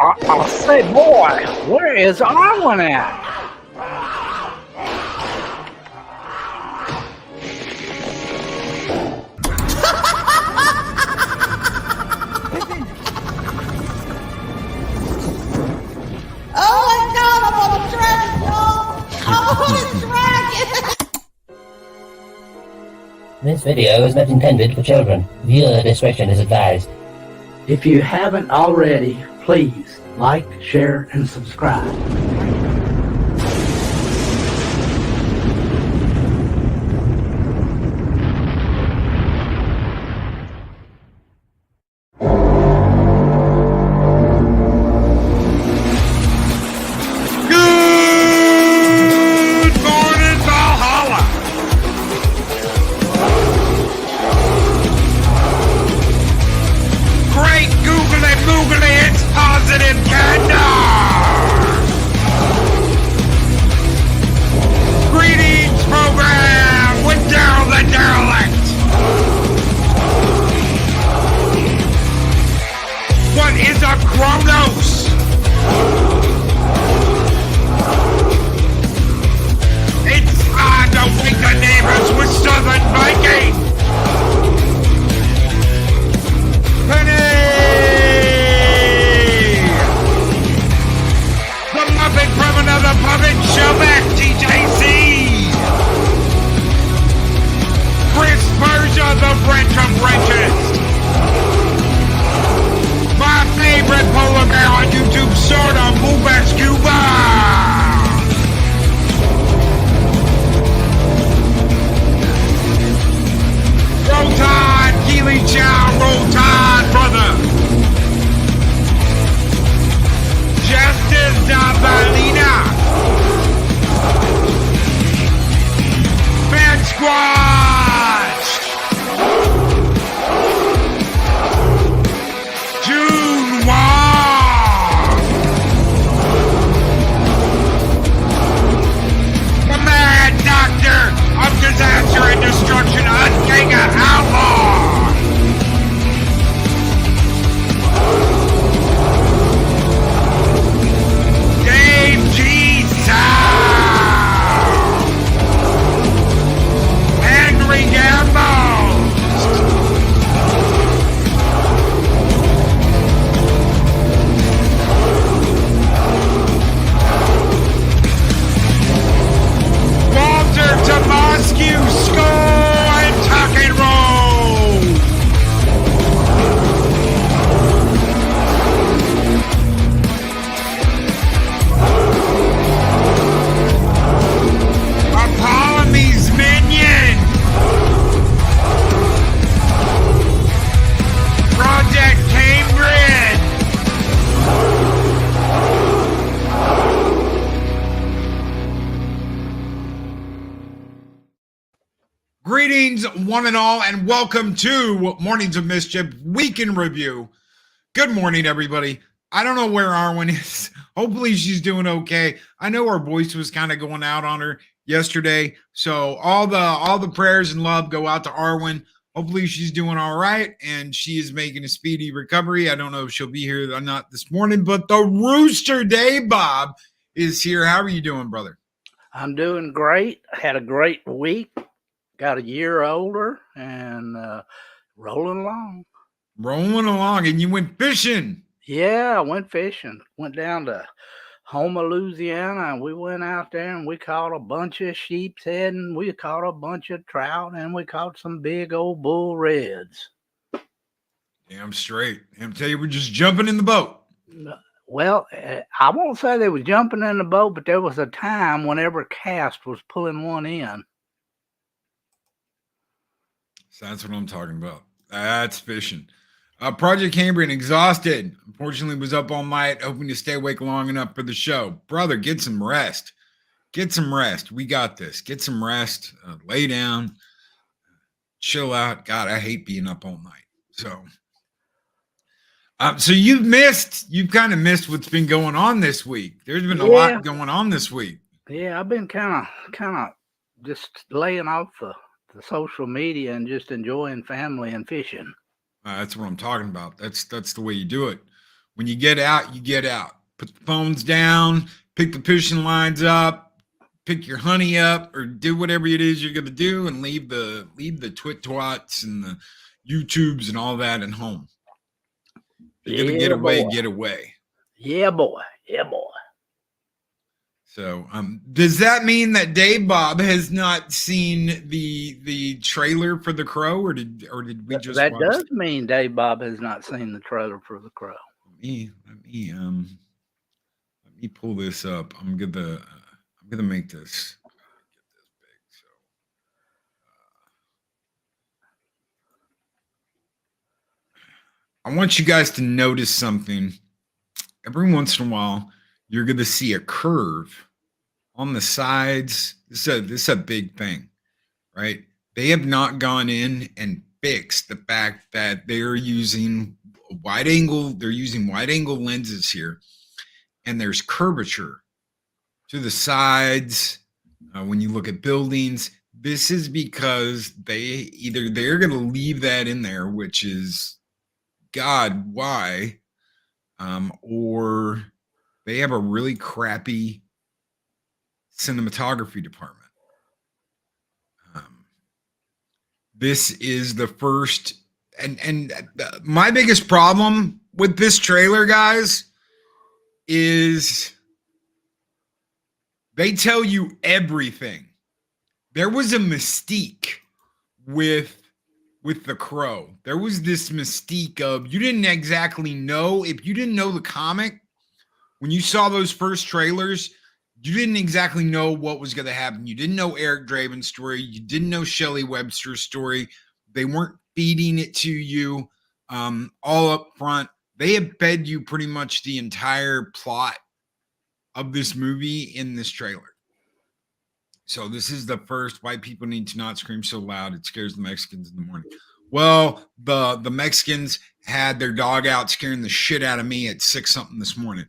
I say, boy, where is Arwyn at? Oh my God, I want a dragon, y'all! I want a dragon! This video is not intended for children. Viewer discretion is advised. If you haven't already, please like, share, and subscribe. Greetings, one and all, and welcome to Mornings of Mischief Week in Review. Good morning, everybody. I don't know where Arwyn is. Hopefully she's doing okay. I know her voice was kind of going out on her yesterday, so all the prayers and love go out to Arwyn. Hopefully she's doing all right, and she is making a speedy recovery. I don't know if she'll be here or not this morning, but the Rooster Dave Bob is here. How are you doing, brother? I'm doing great. Had a great week. Got a year older and rolling along. Rolling along, and you went fishing. Yeah, I went fishing. Went down to Houma, Louisiana, and we went out there and we caught a bunch of sheep's head, and we caught a bunch of trout, and we caught some big old bull reds. Damn straight. I'm tell you, we're just jumping in the boat. Well, I won't say they were jumping in the boat, but there was a time whenever cast was pulling one in. So that's what I'm talking about. That's fishing. Project Cambrian, exhausted. Unfortunately, was up all night, hoping to stay awake long enough for the show. Brother, get some rest. Get some rest. We got this. Get some rest. Lay down. Chill out. God, I hate being up all night. So you've kind of missed what's been going on this week. There's been a lot going on this week. Yeah, I've been kind of just laying off the social media and just enjoying family and fishing. That's what I'm talking about. That's the way you do it. When you get out, you get out. Put the phones down, pick the fishing lines up, pick your honey up, or do whatever it is you're gonna do, and leave the twit twats and the YouTubes and all that at home. If you're gonna get away, get away. Yeah, boy. Yeah, boy. So, does that mean that Dave Bob has not seen the trailer for The Crow, or did we just? That does mean Dave Bob has not seen the trailer for The Crow. Let me pull this up. I'm gonna make this. Get this big. So, I want you guys to notice something. Every once in a while, you're going to see a curve on the sides. This is a big thing, right? They have not gone in and fixed the fact that they're using wide angle. They're using wide angle lenses here, and there's curvature to the sides. When you look at buildings, this is because they're going to leave that in there, which is God, why? Or they have a really crappy cinematography department. This is the first, and my biggest problem with this trailer, guys, is they tell you everything. There was a mystique with The Crow. There was this mystique of, you didn't exactly know, if you didn't know the comic, when you saw those first trailers, you didn't exactly know what was going to happen. You didn't know Eric Draven's story. You didn't know Shelley Webster's story. They weren't feeding it to you all up front. They have fed you pretty much the entire plot of this movie in this trailer. So this is the first White People Need to Not Scream So Loud. It scares the Mexicans in the morning. Well, the Mexicans had their dog out scaring the shit out of me at 6 something this morning,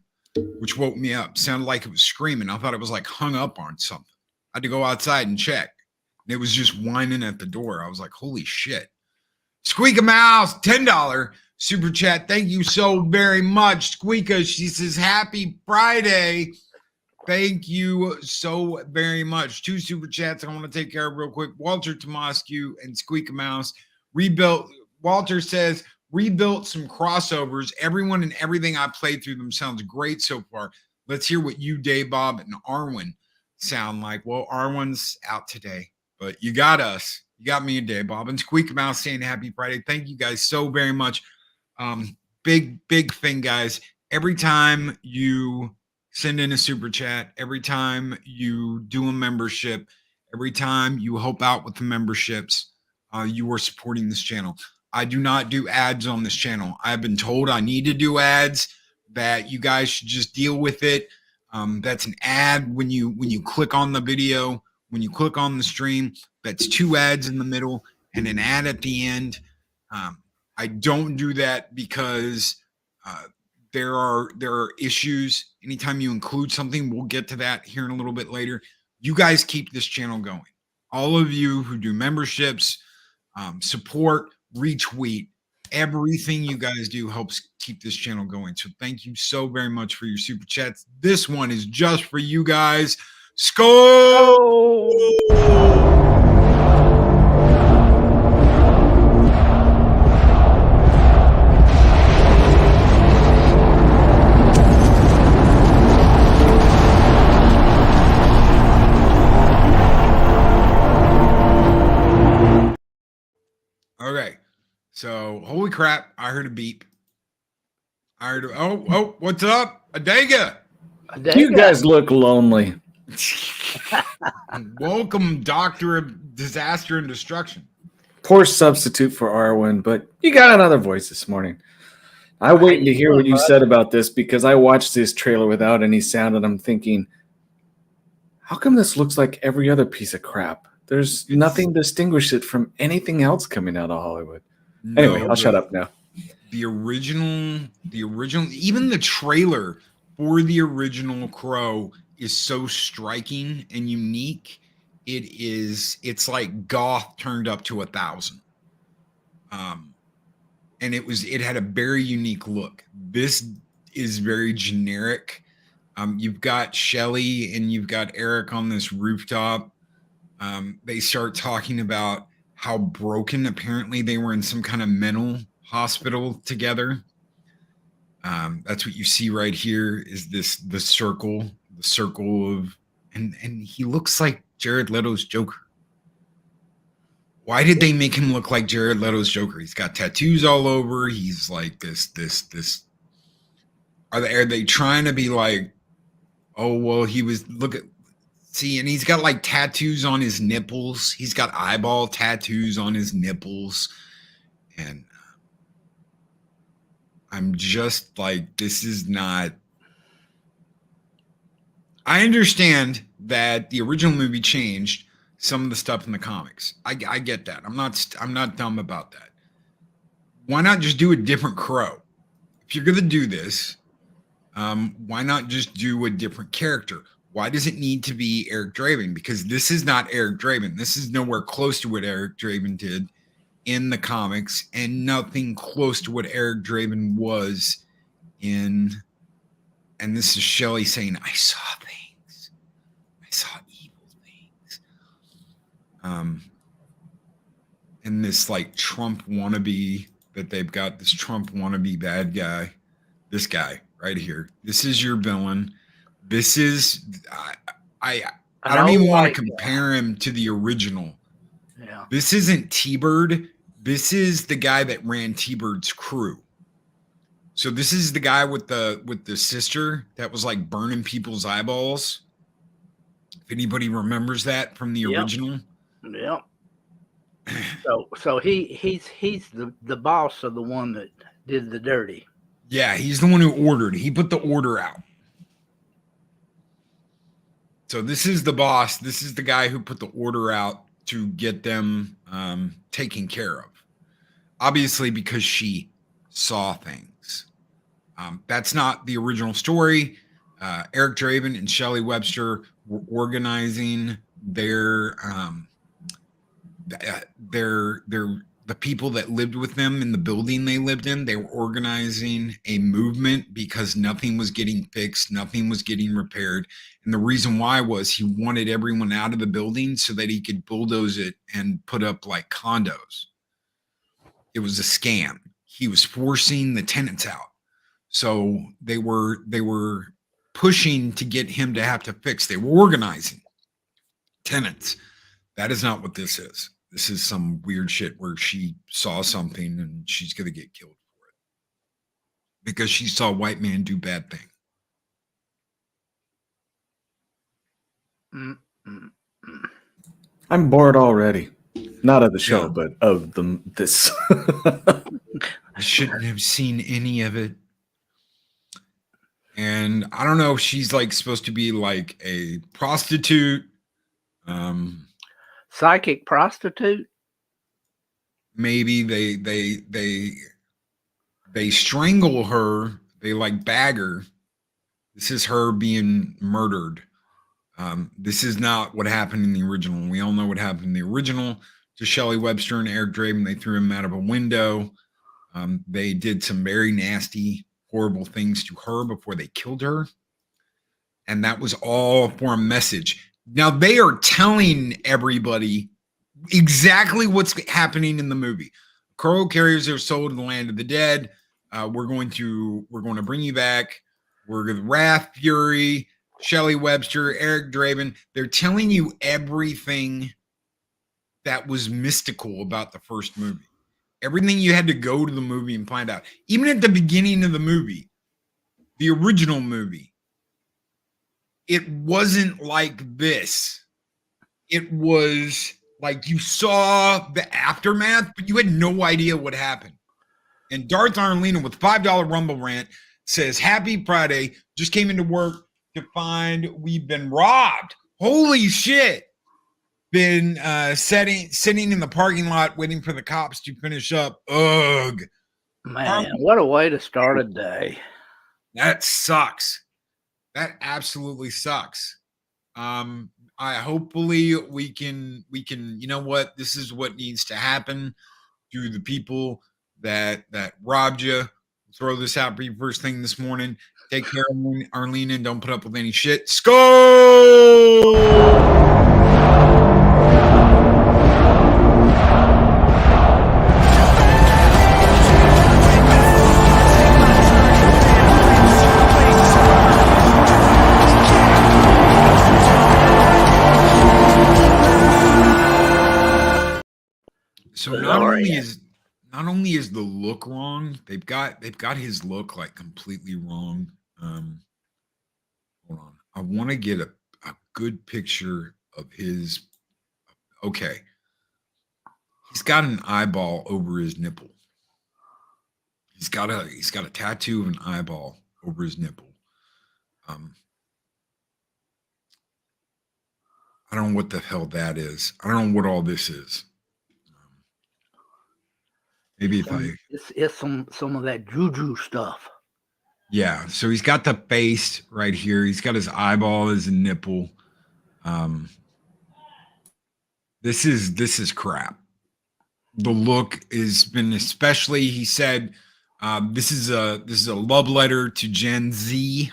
which woke me up. Sounded like it was screaming. I thought it was like hung up on something. I had to go outside and check. And it was just whining at the door. I was like, holy shit. Squeaka Mouse, $10 super chat. Thank you so very much. Squeaka, she says, happy Friday. Thank you so very much. 2 super chats I want to take care of real quick. Walter Tomoscu and Squeaka Mouse. Walter says, rebuilt some crossovers. Everyone and everything I played through them sounds great so far. Let's hear what you, Dave Bob, and Arwyn sound like. Well, Arwyn's out today, but you got us. You got me and Dave Bob. And Squeak Mouse saying happy Friday. Thank you guys so very much. Big thing, guys. Every time you send in a super chat, every time you do a membership, every time you help out with the memberships, you are supporting this channel. I do not do ads on this channel. I've been told I need to do ads, that you guys should just deal with it. That's an ad when you click on the video, when you click on the stream. That's 2 ads in the middle and an ad at the end. I don't do that because there are issues. Anytime you include something, we'll get to that here in a little bit later. You guys keep this channel going. All of you who do memberships, support, retweet, everything you guys do helps keep this channel going. So thank you so very much for your super chats. This one is just for you guys. Skull! Okay, so holy crap! I heard a beep. I heard. Oh, what's up, Adega? You guys look lonely. Welcome, Doctor of Disaster and Destruction. Poor substitute for Arwyn, but you got another voice this morning. I waited to hear what you said about this because I watched this trailer without any sound, and I'm thinking, how come this looks like every other piece of crap? There's nothing to distinguish it from anything else coming out of Hollywood. Anyway, I'll shut up now. The original, even the trailer for the original Crow is so striking and unique. It's like goth turned up to 1,000. and it had a very unique look. This is very generic. You've got Shelley and you've got Eric on this rooftop. They start talking about how broken apparently they were in some kind of mental hospital together. That's what you see right here is the circle of, and he looks like Jared Leto's Joker. Why did they make him look like Jared Leto's Joker? He's got tattoos all over. He's like this. Are they trying to be like, oh, well, he was, and he's got like tattoos on his nipples. He's got eyeball tattoos on his nipples. And I'm just like, this is not, I understand that the original movie changed some of the stuff in the comics. I get that. I'm not dumb about that. Why not just do a different Crow? If you're going to do this, why not just do a different character? Why does it need to be Eric Draven? Because this is not Eric Draven. This is nowhere close to what Eric Draven did in the comics, and nothing close to what Eric Draven was in. And this is Shelley saying, I saw things. I saw evil things. And this like Trump wannabe that they've got, this Trump wannabe bad guy, this guy right here. This is your villain. This is I don't even want to compare him to the original. Yeah. This isn't T-Bird. This is the guy that ran T-Bird's crew. So this is the guy with the sister that was like burning people's eyeballs. If anybody remembers that from the original. Yep. So he's the boss of the one that did the dirty. Yeah, he's the one who ordered. He put the order out. So this is the boss. This is the guy who put the order out to get them taken care of. Obviously, because she saw things. That's not the original story. Eric Draven and Shelley Webster were organizing the people that lived with them in the building they lived in. They were organizing a movement because nothing was getting fixed, nothing was getting repaired. And the reason why was he wanted everyone out of the building so that he could bulldoze it and put up like condos. It was a scam. He was forcing the tenants out. So they were pushing to get him to have to fix. They were organizing tenants. That is not what this is. This is some weird shit where she saw something and she's going to get killed for it because she saw a white man do bad thing. I'm bored already. Not of the show, but of this. I shouldn't have seen any of it. And I don't know if she's like supposed to be like a prostitute. Psychic prostitute. Maybe they strangle her. They like bag her. This is her being murdered. This is not what happened in the original. We all know what happened in the original to Shelley Webster and Eric Draven. They threw him out of a window. They did some very nasty, horrible things to her before they killed her. And that was all for a message. Now they are telling everybody exactly what's happening in the movie. Crow carriers their soul to the land of the dead. We're going to bring you back. We're going to Wrath, Fury, Shelley Webster, Eric Draven. They're telling you everything that was mystical about the first movie. Everything you had to go to the movie and find out. Even at the beginning of the movie, the original movie, it wasn't like this. It was like you saw the aftermath, but you had no idea what happened. And Darth Arlena with $5 Rumble Rant says, Happy Friday. Just came into work to find we've been robbed. Holy shit. Been sitting in the parking lot waiting for the cops to finish up. Ugh. Man, what a way to start a day. That sucks. That absolutely sucks. Hopefully we can, you know what? This is what needs to happen to the people that robbed you. Throw this out for you first thing this morning. Take care of Arlene and don't put up with any shit. Skull! So not only is the look wrong, they've got his look like completely wrong. Hold on, I want to get a good picture of his. Okay, he's got an eyeball over his nipple. He's got a tattoo of an eyeball over his nipple. I don't know what the hell that is. I don't know what all this is. Maybe it's some of that juju stuff. Yeah, so he's got the face right here. He's got his eyeball as a nipple. This is crap. The look has been, especially, he said, this is a love letter to Gen Z.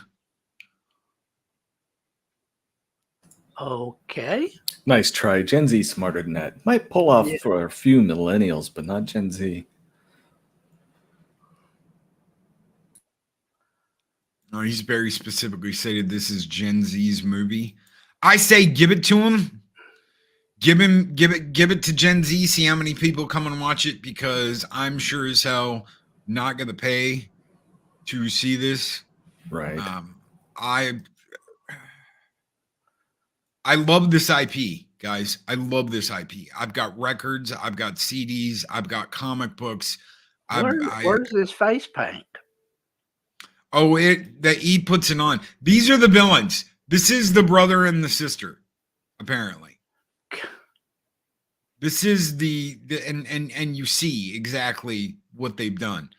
Okay. Nice try. Gen Z smarter than that. Might pull off for a few millennials, but not Gen Z. No, he's very specifically stated this is Gen Z's movie. I say give it to him. Give it to Gen Z. See how many people come and watch it, because I'm sure as hell not gonna pay to see this. Right. I love this IP, guys. I love this IP. I've got records. I've got CDs. I've got comic books. Where's his face paint? Oh, that he puts it on. These are the villains. This is the brother and the sister, apparently. This is and you see exactly what they've done.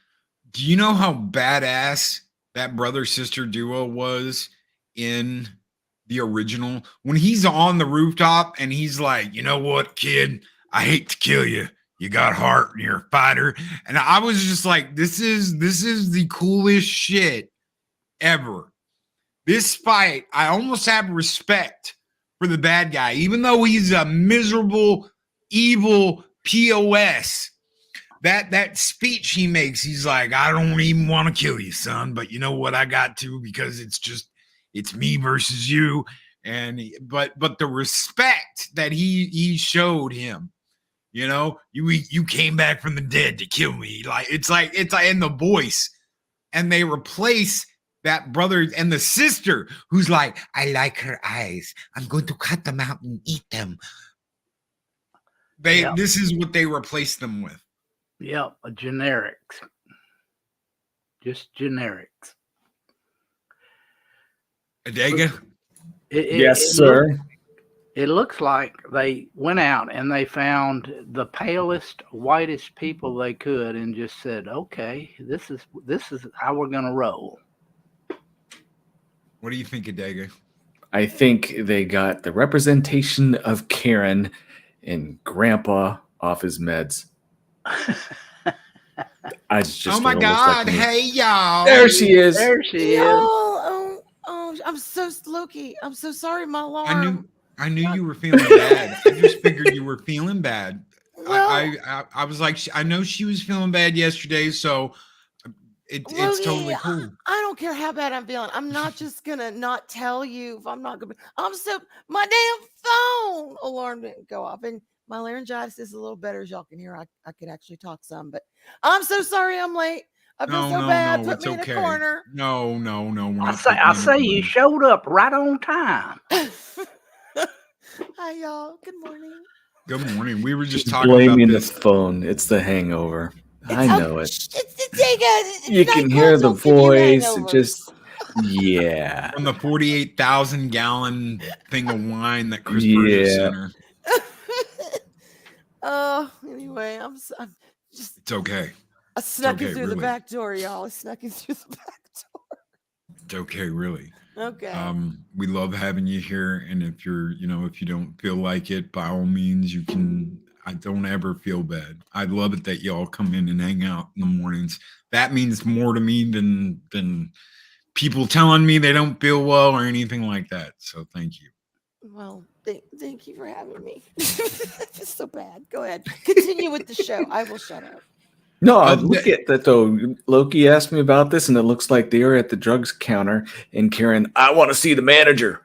Do you know how badass that brother-sister duo was in the original? When he's on the rooftop and he's like, you know what, kid? I hate to kill you. You got heart and you're a fighter. And I was just like, this is the coolest shit ever. This fight, I almost have respect for the bad guy, even though he's a miserable, evil POS. That speech he makes, he's like, I don't even want to kill you, son, but you know what? I got to, because it's me versus you. And but the respect that he showed him, you know, you came back from the dead to kill me. It's like in the voice, and they replace that brother and the sister who's like, I like her eyes. I'm going to cut them out and eat them. This is what they replaced them with. Yep, generics. Just generics. Adega? Yes, sir. It looks like they went out and they found the palest, whitest people they could and just said, okay, this is how we're going to roll. What do you think, Adega? I think they got the representation of Karen and Grandpa off his meds. I just oh my God. Like, hey, y'all. There she is. There she is. Oh, I'm so Loki. I'm so sorry, my alarm. I knew you were feeling bad. I just figured you were feeling bad. Well, I was like, I know she was feeling bad yesterday, so it's totally cool. I don't care how bad I'm feeling. I'm not just gonna not tell you if I'm not gonna. My damn phone alarm didn't go off, and my laryngitis is a little better, as y'all can hear. I could actually talk some, but I'm so sorry I'm late. I've been so bad. Put me in a corner. No. I say you showed up right on time. Hi, y'all. Good morning. Good morning. We were just talking blaming about this. The phone. It's the hangover. I know it. You can hear the voice. It just, yeah. From the 48,000 gallon thing of wine that Chris Burgess sent her. Anyway, I'm just. It's okay. I snuck in through the back door, y'all. I snuck in through the back door. It's okay, really. Okay. We love having you here, and if you don't feel like it, by all means, you can. I don't ever feel bad. I love it that y'all come in and hang out in the mornings. That means more to me than people telling me they don't feel well or anything like that. So thank you. Well, thank you for having me. It's so bad. Go ahead. Continue with the show. I will shut up. No, I look at that though. Loki asked me about this, and it looks like they are at the drugs counter. And Karen, I want to see the manager.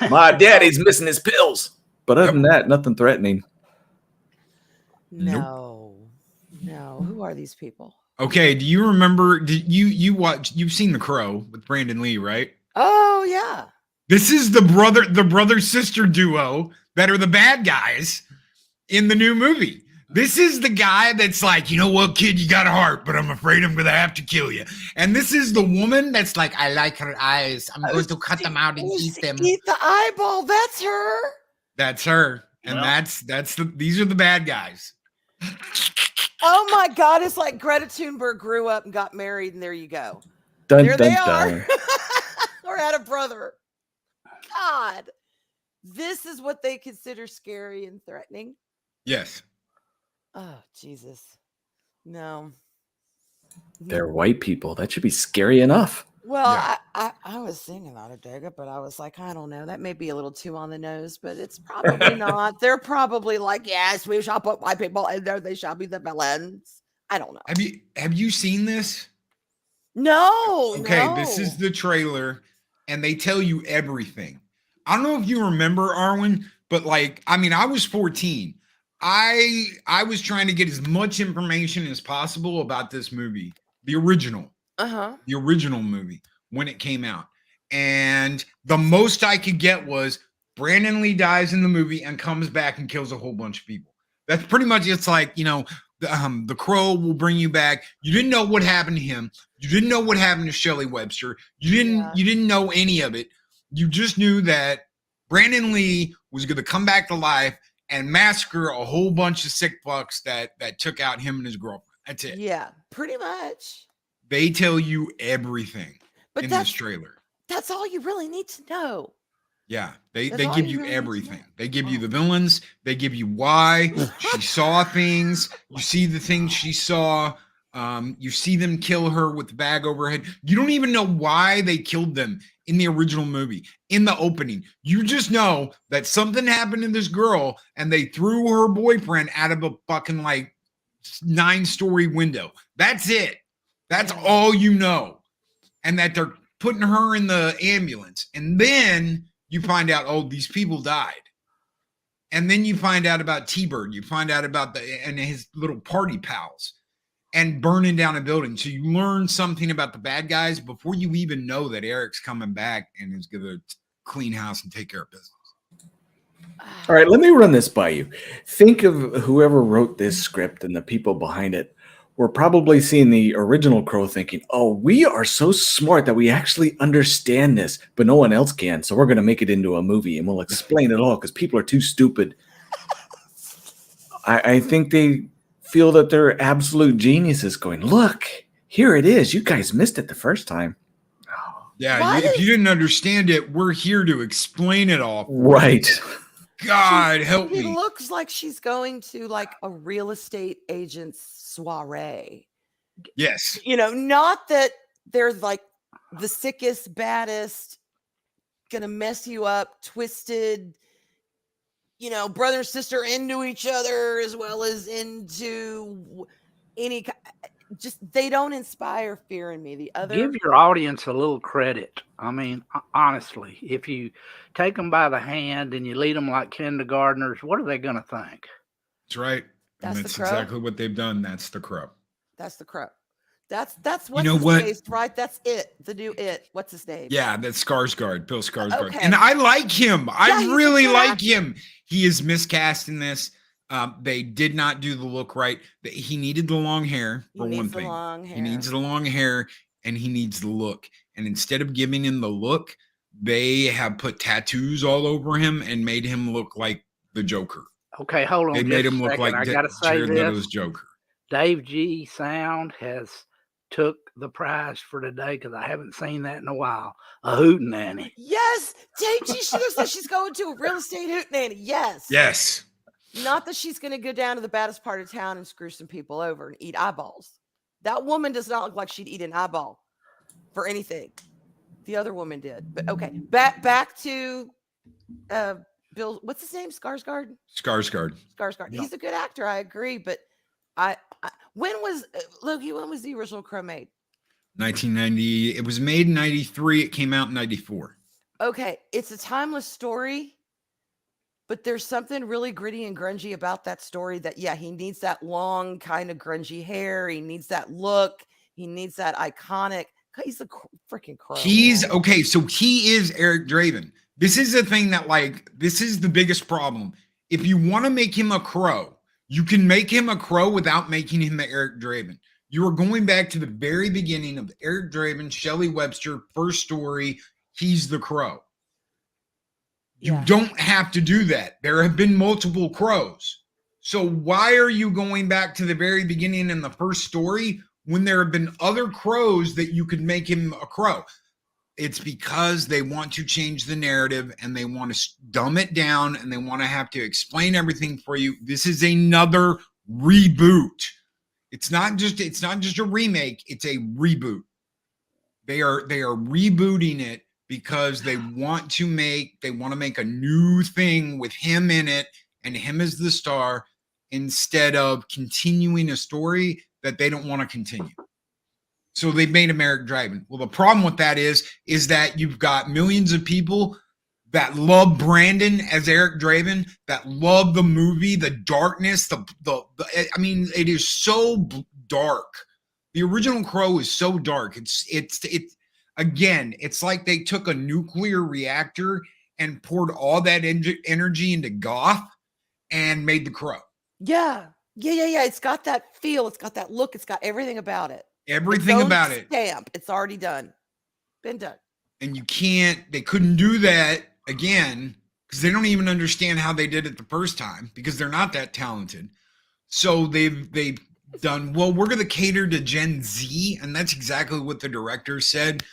My daddy's missing his pills. But other than that, nothing threatening. No. Who are these people? Okay, do you remember? You've seen The Crow with Brandon Lee, right? Oh yeah. This is the brother sister duo that are the bad guys in the new movie. This is the guy that's like, you know what, kid, you got a heart, but I'm afraid I'm gonna have to kill you. And this is the woman that's like, I like her eyes. I'm going to cut them out and eat them. Eat the eyeball. That's her. That's her, and these are the bad guys. Oh my God! It's like Greta Thunberg grew up and got married, and there you go. There they are. Or had a brother. God, this is what they consider scary and threatening. Yes. Oh, Jesus. No. They're white people. That should be scary enough. Well, Yeah. I was thinking about it, Daga, but I was like, I don't know. That may be a little too on the nose, but it's probably not. They're probably like, yes, we shall put white people in there. They shall be the villains. I don't know. Have you seen this? No. Okay, no. This is the trailer, and they tell you everything. I don't know if you remember, Arwyn, but I was 14. I was trying to get as much information as possible about this movie, the original movie when it came out. And the most I could get was Brandon Lee dies in the movie and comes back and kills a whole bunch of people. That's pretty much, it's like, the Crow will bring you back. You didn't know what happened to him. You didn't know what happened to Shelley Webster. You didn't know any of it. You just knew that Brandon Lee was going to come back to life and massacre a whole bunch of sick fucks that took out him and his girlfriend. That's it. Yeah, pretty much. They tell you everything in this trailer. That's all you really need to know. Yeah, they give you everything. They give you the villains. They give you why she saw things. You see the things she saw. You see them kill her with the bag over her head. You don't even know why they killed them in the original movie, in the opening. You just know that something happened to this girl and they threw her boyfriend out of a fucking 9-story window. That's it. That's all you know. And that they're putting her in the ambulance. And then you find out, oh, these people died. And then you find out about T-Bird. You find out about and his little party pals and burning down a building. So you learn something about the bad guys before you even know that Eric's coming back and is going to clean house and take care of business. All right, let me run this by you. Think of whoever wrote this script and the people behind it were probably seeing the original Crow thinking, oh, we are so smart that we actually understand this, but no one else can. So we're going to make it into a movie and we'll explain it all because people are too stupid. I think they feel that they're absolute geniuses going, look, here it is. You guys missed it the first time. Yeah, if you didn't understand it, we're here to explain it all. Right. God, help me. It looks like she's going to a real estate agent's soiree. Yes. Not that they're the sickest, baddest, gonna mess you up, twisted, brother and sister into each other as well as into any. Just they don't inspire fear in me. Give your audience a little credit. I mean, honestly, if you take them by the hand and you lead them like kindergartners, what are they going to think? That's right. That's and that's exactly what they've done. That's the Crow. That's the Crow. That's what's his name, right? That's it. The new it. What's his name? Yeah, that's Skarsgård, Bill Skarsgård. Okay. And I like him. I really like actor. him. He is miscast in this. They did not do the look right. He needed the long hair for one thing. He needs the long hair and he needs the look. And instead of giving him the look, they have put tattoos all over him and made him look like the Joker. Okay, hold on. They made him look like I gotta say Jared Leto's Joker. Dave G Sound has took the prize for today because I haven't seen that in a while. A hootenanny. Yes, Dave G. She looks like she's going to a real estate hootenanny. Yes. Yes. Not that she's going to go down to the baddest part of town and screw some people over and eat eyeballs. That woman does not look like she'd eat an eyeball for anything. The other woman did. But okay, back to Bill. What's his name? Skarsgård. Skarsgård. Yep. He's a good actor. I agree. But when was Loki? When was the original Crow made? 1990. It was made in 93. It came out in 94. Okay, it's a timeless story. But there's something really gritty and grungy about that story that, yeah, he needs that long kind of grungy hair. He needs that look. He needs that iconic. He's a freaking Crow. He's okay. So he is Eric Draven. This is the thing that, like, this is the biggest problem. If you want to make him a Crow, you can make him a Crow without making him Eric Draven. You are going back to the very beginning of Eric Draven, Shelley Webster, first story. He's the Crow. You don't have to do that. There have been multiple Crows. So why are you going back to the very beginning in the first story when there have been other Crows that you could make him a Crow? It's because they want to change the narrative and they want to dumb it down and they want to have to explain everything for you. This is another reboot. It's not just a remake, it's a reboot. They are rebooting it because they want to make a new thing with him in it and him as the star instead of continuing a story that they don't want to continue. So they made him Eric Draven. Well, the problem with that is that you've got millions of people that love Brandon as Eric Draven, that love the movie, the darkness, I mean, it is so dark. The original Crow is so dark. It's again, it's like they took a nuclear reactor and poured all that energy into goth and made the Crow. Yeah. It's got that feel. It's got that look. It's got everything about it. Everything about it. Stamp. It's already done. Been done. And they couldn't do that again because they don't even understand how they did it the first time because they're not that talented. So they've done, well, we're going to cater to Gen Z. And that's exactly what the director said.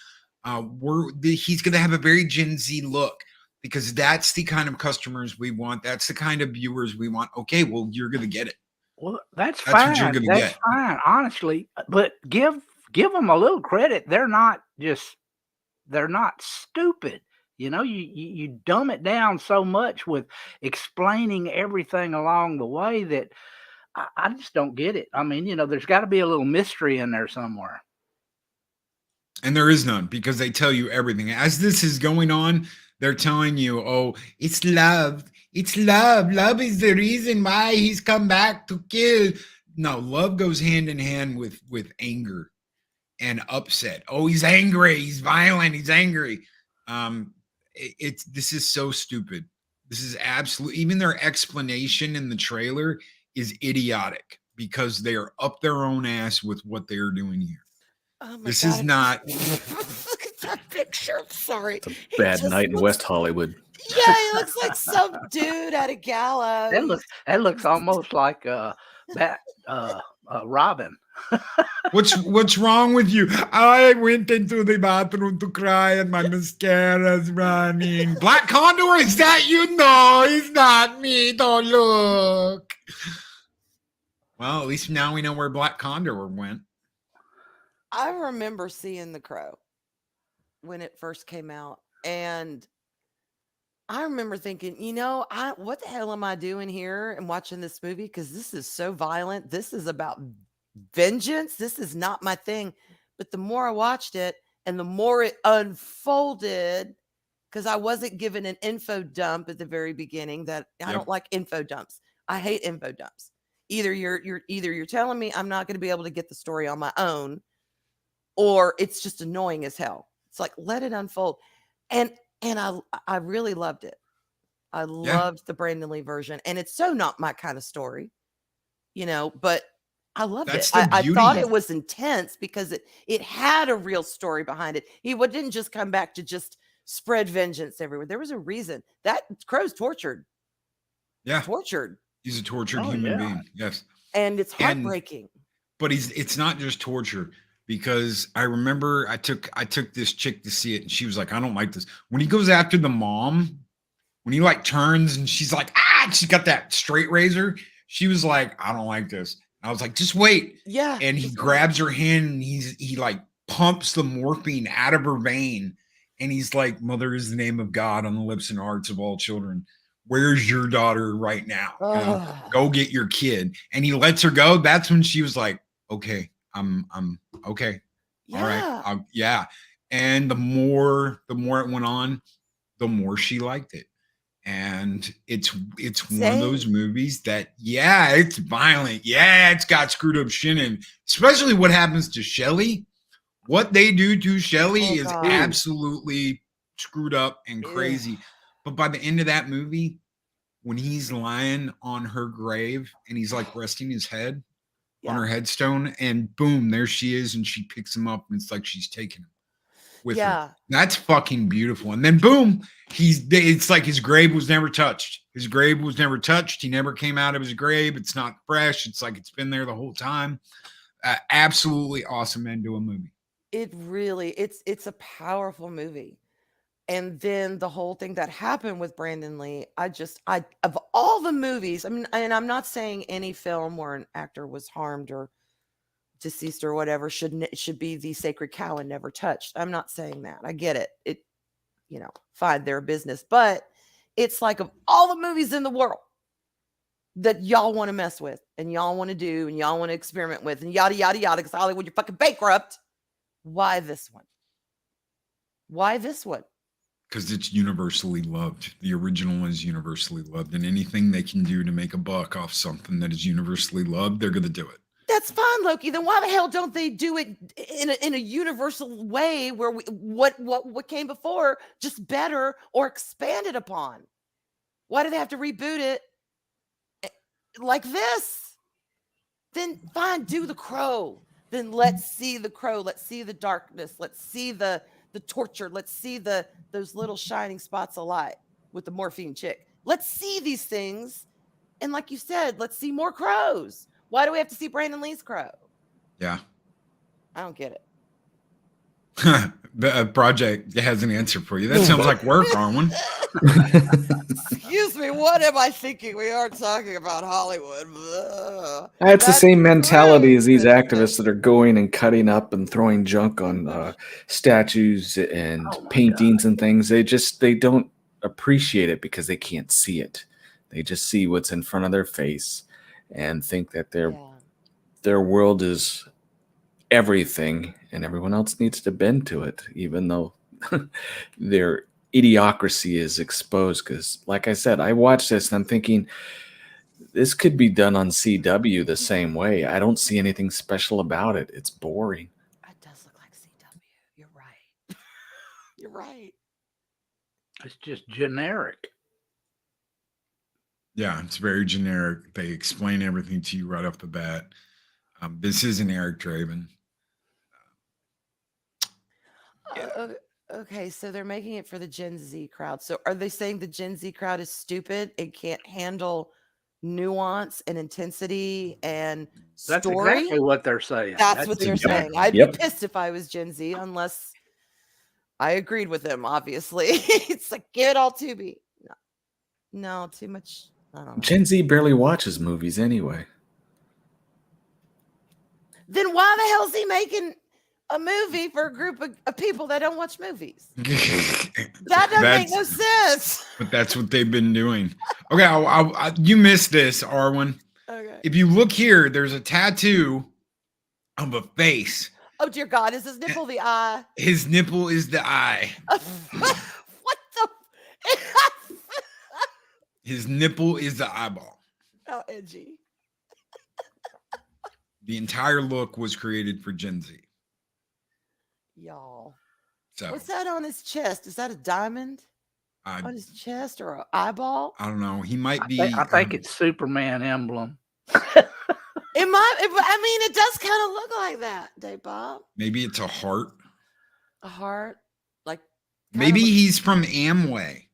He's going to have a very Gen Z look because that's the kind of customers we want. That's the kind of viewers we want. Okay, well, you're going to get it. Well, that's fine. What you're gonna that's get. fine, honestly. But give them a little credit. They're not stupid. You know, you dumb it down so much with explaining everything along the way that I just don't get it. I mean, you know, there's got to be a little mystery in there somewhere. And there is none because they tell you everything. As this is going on, they're telling you, oh, it's love. It's love. Love is the reason why he's come back to kill. No, love goes hand in hand with anger and upset. Oh, he's angry. He's violent. He's angry. This is so stupid. This is absolutely, even their explanation in the trailer is idiotic because they are up their own ass with what they are doing here. Oh my This God. is not. Look at that picture. I'm sorry. It's a bad night in West Hollywood. Yeah, he looks like some dude at a gala. That looks almost like Robin. What's wrong with you? I went into the bathroom to cry and my mascara's running. Black Condor, is that you? No, it's not me. Don't look. Well, at least now we know where Black Condor went. I remember seeing The Crow when it first came out, and I remember thinking, you know, what the hell am I doing here and watching this movie? Because this is so violent. This is about vengeance. This is not my thing. But the more I watched it and the more it unfolded, because I wasn't given an info dump at the very beginning. That I don't like info dumps. I hate info dumps. Either you're telling me I'm not going to be able to get the story on my own, or it's just annoying as hell. It's like, let it unfold. And I really loved it. I loved the Brandon Lee version. And it's so not my kind of story, you know, but I loved it. I thought it was intense because it had a real story behind it. He didn't just come back to just spread vengeance everywhere. There was a reason. That Crow's tortured. Yeah. Tortured. He's a tortured human being. Yes. And it's heartbreaking. But it's not just torture. Because I remember I took this chick to see it and she was like, I don't like this. When he goes after the mom, when he like turns and she's like, she's got that straight razor. She was like, I don't like this. I was like, just wait. Yeah. And he just grabs her hand and he like pumps the morphine out of her vein. And he's like, Mother is the name of God on the lips and hearts of all children. Where's your daughter right now? Go get your kid. And he lets her go. That's when she was like, okay, I'm okay. Yeah. All right. Yeah. And the more it went on, the more she liked it. And it's one of those movies that, yeah, it's violent. Yeah, it's got screwed up shit in. Especially what happens to Shelley. What they do to Shelley is absolutely screwed up and crazy. But by the end of that movie, when he's lying on her grave and he's like resting his head on her headstone, and boom, there she is, and she picks him up, and it's like she's taking him with her. That's fucking beautiful. And then boom, it's like his grave was never touched. His grave was never touched. He never came out of his grave. It's not fresh. It's like it's been there the whole time. Absolutely awesome end to a movie. It really, it's a powerful movie. And then the whole thing that happened with Brandon Lee, of all the movies, I mean, and I'm not saying any film where an actor was harmed or deceased or whatever should be the sacred cow and never touched. I'm not saying that. I get it. Fine, their business. But it's like, of all the movies in the world that y'all want to mess with and y'all want to do and y'all want to experiment with and yada, yada, yada, because Hollywood, you're fucking bankrupt. Why this one? Why this one? Because it's universally loved. The original is universally loved, and anything they can do to make a buck off something that is universally loved, they're going to do it. That's fine, Loki. Then why the hell don't they do it in a universal way where what came before just better or expanded upon? Why do they have to reboot it like this? Then fine, do The Crow. Then let's see The Crow. Let's see the darkness. Let's see the torture. Let's see those little shining spots of light with the morphine chick. Let's see these things. And like you said, let's see more crows. Why do we have to see Brandon Lee's crow? Yeah. I don't get it. The project has an answer for you. That sounds like work, Arwyn. Excuse me, what am I thinking? We are talking about Hollywood. It's the same mentality as these activists that are going and cutting up and throwing junk on statues and paintings and things. They don't appreciate it because they can't see it. They just see what's in front of their face and think that their world is everything and everyone else needs to bend to it, even though their idiocracy is exposed. Because like I said, I watched this and I'm thinking this could be done on CW the same way. I don't see anything special about it. It's boring. It does look like CW. You're right. You're right. It's just generic. Yeah, it's very generic. They explain everything to you right off the bat. This isn't Eric Draven. Okay, so they're making it for the Gen Z crowd. So are they saying the Gen Z crowd is stupid and can't handle nuance and intensity and story? That's exactly what they're saying. That's what they're saying. I'd be pissed if I was Gen Z, unless I agreed with them, obviously. It's like, give it all to me. No, too much. I don't know. Gen Z barely watches movies anyway. Then why the hell is he making a movie for a group of people that don't watch movies? That doesn't make no sense. But that's what they've been doing. Okay, you missed this, Arwyn. Okay. If you look here, there's a tattoo of a face. Oh dear God, is his nipple the eye? His nipple is the eye. What the? His nipple is the eyeball. How edgy. The entire look was created for Gen Z. Y'all. So what's that on his chest? Is that a diamond on his chest or an eyeball? I don't know. He might be. I think it's Superman emblem. It might. I mean, it does kind of look like that, Dave Bob. Maybe it's a heart. A heart, like. Maybe he's from Amway,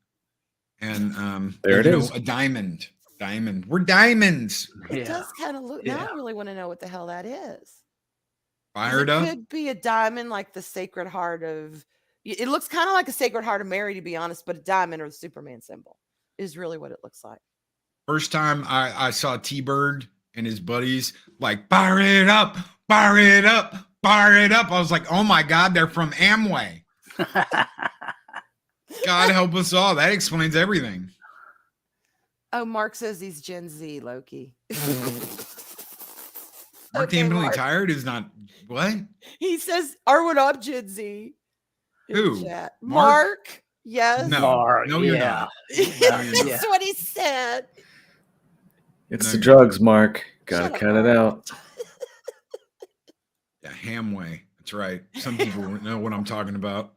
and there it is. A diamond. Diamond. We're diamonds. It does kind of look. Now I really want to know what the hell that is. Fired up. It could be a diamond, like the Sacred Heart of. It looks kind of like a Sacred Heart of Mary, to be honest, but a diamond or the Superman symbol is really what it looks like. First time I saw T-Bird and his buddies like, fire it up, fire it up, fire it up. I was like, oh my God, they're from Amway. God help us all. That explains everything. Oh, Mark says he's Gen Z, Loki. Mark Okay, Damnably Mark. Tired is not what? He says, Arwyn, I'm Gen Z. in the Who? chat. Mark? Mark? Yes. No, Mark, no, you're yeah. not. That's what he said. It's No, the you're drugs, Mark. Gotta Shut up, cut it Mark. out. Yeah, Hamway. That's right. Some people know what I'm talking about.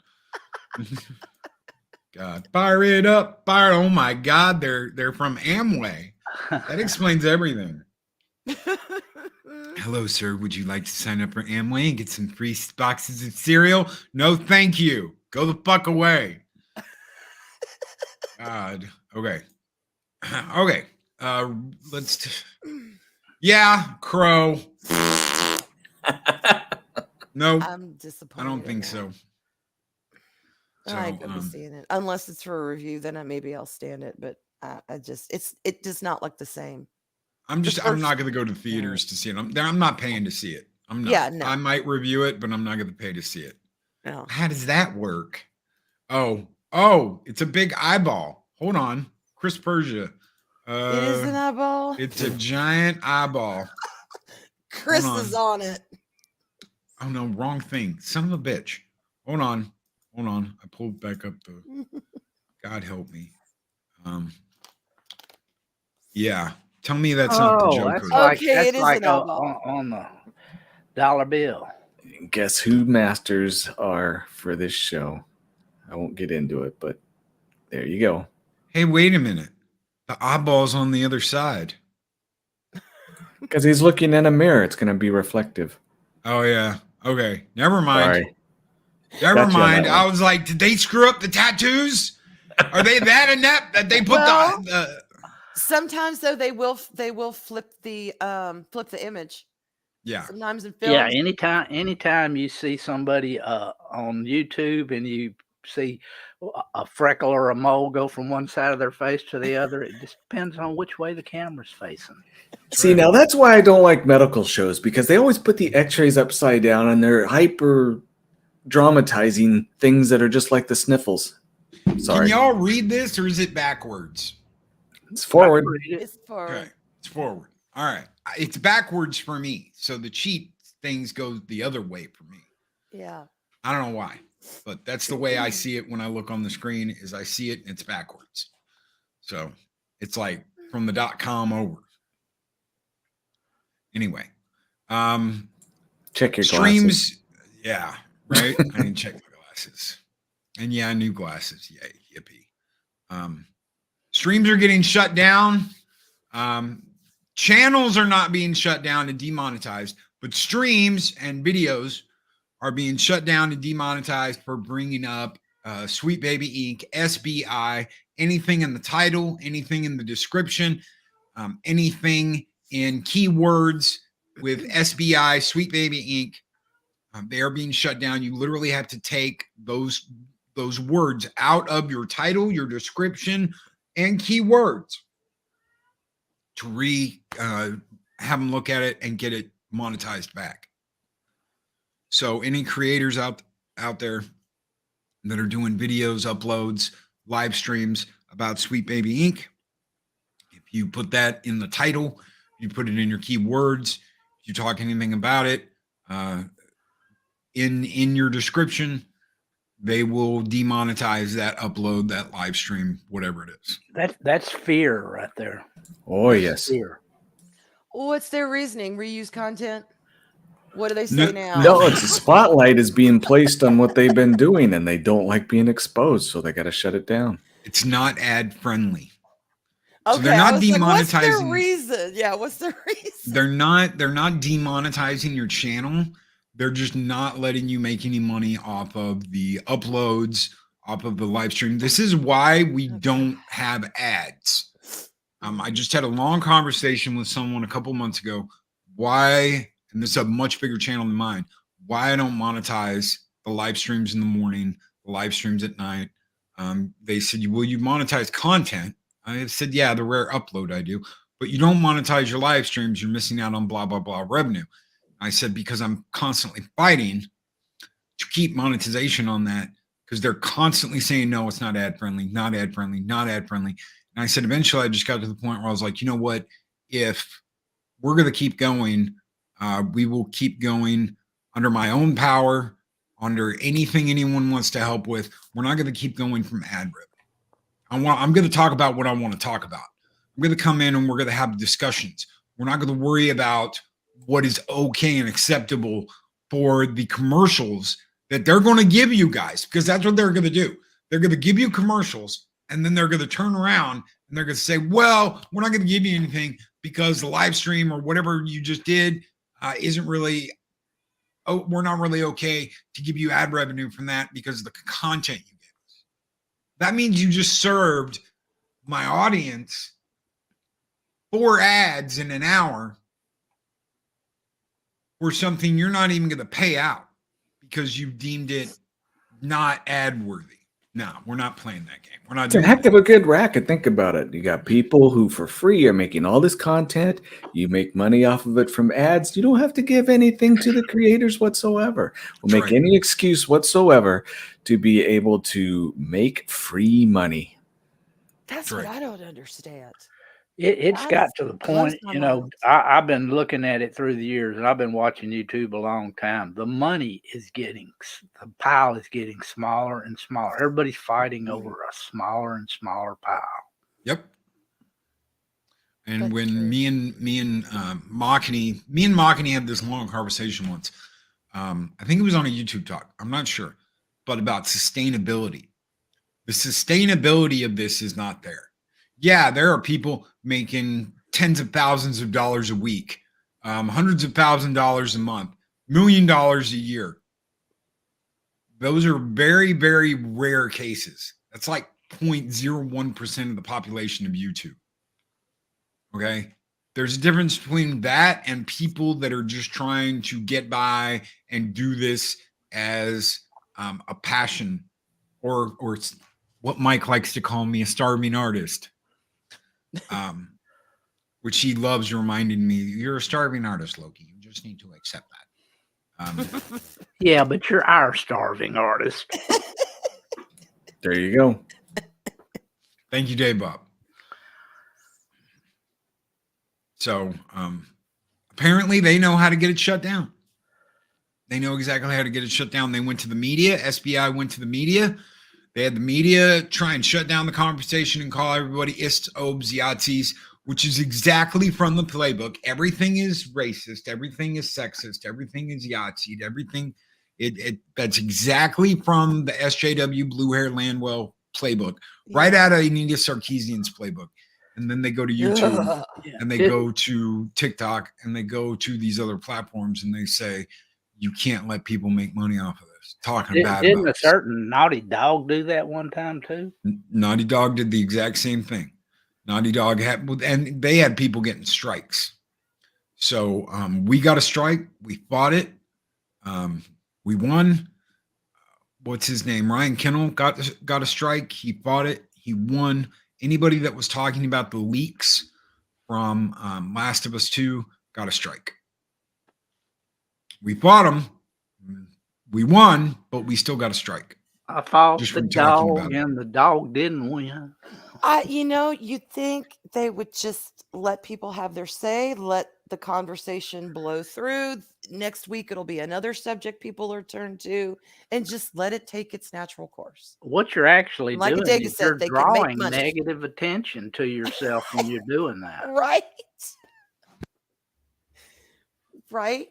God, fire it up, fire! Oh my God, they're from Amway. That explains everything. Hello, sir. Would you like to sign up for Amway and get some free boxes of cereal? No, thank you. Go the fuck away. God. Okay. Okay. Let's. Yeah, Crow. No, I'm disappointed. I don't in think that. so. I could be seeing it unless it's for a review. Then maybe I'll stand it. But it does not look the same. I'm The not first- going to go to theaters to see it. I'm not paying to see it. I'm not. Yeah, no. I might review it, but I'm not going to pay to see it. No. How does that work? Oh, it's a big eyeball. Hold on. Chris Persia. It is an eyeball. It's a giant eyeball. Chris hold is on it. Oh no, wrong thing. Son of a bitch. Hold on. I pulled back up the God help me. Yeah. Tell me that's not the Joker. That's like, Okay, that's it is like an eyeball. on the dollar bill. Guess who masters are for this show? I won't get into it, but there you go. Hey, wait a minute. The eyeball's on the other side. Because he's looking in a mirror. It's going to be reflective. Oh yeah. Okay. Never mind. Sorry. Never Got you on mind. that I one. was like, did they screw up the tattoos? Are they that inept that they put Well- the Sometimes though they will flip the image. yeah. Sometimes in films. Yeah, anytime you see somebody on YouTube and you see a freckle or a mole go from one side of their face to the other, it just depends on which way the camera's facing. See, now that's why I don't like medical shows, because they always put the x-rays upside down and they're hyper dramatizing things that are just like the sniffles. Sorry. Can y'all read this or is it backwards? It's forward. It's for Okay. It's forward. All right. It's backwards for me. So the cheat things go the other way for me. yeah. I don't know why, but that's the way I see it when I look on the screen is I see it and it's backwards. So it's like from the .com over. Anyway, Check your streams. glasses. Yeah, right. I didn't check my glasses. And yeah, new glasses. Yay, yippee. Streams are getting shut down. Channels are not being shut down and demonetized, but streams and videos are being shut down and demonetized for bringing up Sweet Baby Inc., SBI, anything in the title, anything in the description, anything in keywords with SBI, Sweet Baby Inc. They are being shut down. You literally have to take those words out of your title, your description, and keywords to have them look at it and get it monetized back. So any creators out there that are doing videos, uploads, live streams about Sweet Baby Inc., if you put that in the title, you put it in your keywords, if you talk anything about it, in your description, they will demonetize that upload, that live stream, whatever it is. That's fear right there. Oh, yes. Fear. What's their reasoning? Reuse content? What do they say now? No, it's a spotlight is being placed on what they've been doing, and they don't like being exposed, so they got to shut it down. It's not ad friendly. Okay, So they're not I was like, what's their demonetizing. reason? Yeah, what's their reason? They're not demonetizing your channel. They're just not letting you make any money off of the uploads, off of the live stream. This is why we don't have ads. I just had a long conversation with someone a couple months ago. Why, and this is a much bigger channel than mine, why I don't monetize the live streams in the morning, the live streams at night. They said, will you monetize content? I said, yeah, the rare upload I do, but you don't monetize your live streams. You're missing out on blah, blah, blah revenue. I said, because I'm constantly fighting to keep monetization on that because they're constantly saying, no, it's not ad friendly, not ad friendly, not ad friendly. And I said, eventually I just got to the point where I was like, you know what? If we're going to keep going, we will keep going under my own power, under anything anyone wants to help with. We're not going to keep going from ad revenue. I'm going to talk about what I want to talk about. I'm going to come in and we're going to have discussions. We're not going to worry about what is okay and acceptable for the commercials that they're going to give you guys, because that's what they're going to do. They're going to give you commercials, and then they're going to turn around and they're going to say, well, we're not going to give you anything because the live stream or whatever you just did isn't really, we're not really okay to give you ad revenue from that because of the content you give us. That means you just served my audience 4 ads in an hour for something you're not even going to pay out because you deemed it not ad worthy. No, we're not playing that game. We're not It's a doing heck that. of a good racket. Think about it. You got people who for free are making all this content. You make money off of it from ads. You don't have to give anything to the creators whatsoever. We'll make right. any excuse whatsoever to be able to make free money. That's Right. what I don't understand. It's That got is to the blows point, my you know, mind. I've been looking at it through the years, and I've been watching YouTube a long time. The money is the pile is getting smaller and smaller. Everybody's fighting over a smaller and smaller pile. Yep. And That's when true. me and Machini had this long conversation once. I think it was on a YouTube talk. I'm not sure, but about sustainability. The sustainability of this is not there. Yeah, there are people making tens of thousands of dollars a week, hundreds of thousands of dollars a month, $1 million a year. Those are very, very rare cases. That's like 0.01% of the population of YouTube. Okay. There's a difference between that and people that are just trying to get by and do this as a passion or it's what Mike likes to call me, a starving artist. Which he loves reminding me, you're a starving artist, Loki. You just need to accept that. Yeah, but you're our starving artist. There you go. Thank you, Dave Bob. So apparently they know how to get it shut down. They know exactly how to get it shut down. They went to the media. SBI went to the media. They had the media try and shut down the conversation and call everybody ists, obes, Yahtzees, which is exactly from the playbook. Everything is racist. Everything is sexist. Everything is Yahtzee. Everything. That's exactly from the SJW Blue Hair Landwell playbook, right out of Anita Sarkeesian's playbook. And then they go to YouTube and they go to TikTok and they go to these other platforms and they say, you can't let people make money off of this. Talking bad Didn't about a certain Naughty Dog do that one time too? Naughty Dog did the exact same thing. Naughty Dog had, and they had people getting strikes. So we got a strike. We fought it. We won. What's his name? Ryan Kennel got a strike. He fought it. He won. Anybody that was talking about the leaks from Last of Us 2 got a strike. We fought them. We won, but we still got a strike. I fought Just the from talking about dog, it. and the dog didn't win. You'd think they would just let people have their say, let the conversation blow through. Next week, it'll be another subject people are turned to, and just let it take its natural course. What you're actually Like doing Adega is said, you're they can make drawing money. negative attention to yourself when you're doing that. Right? Right?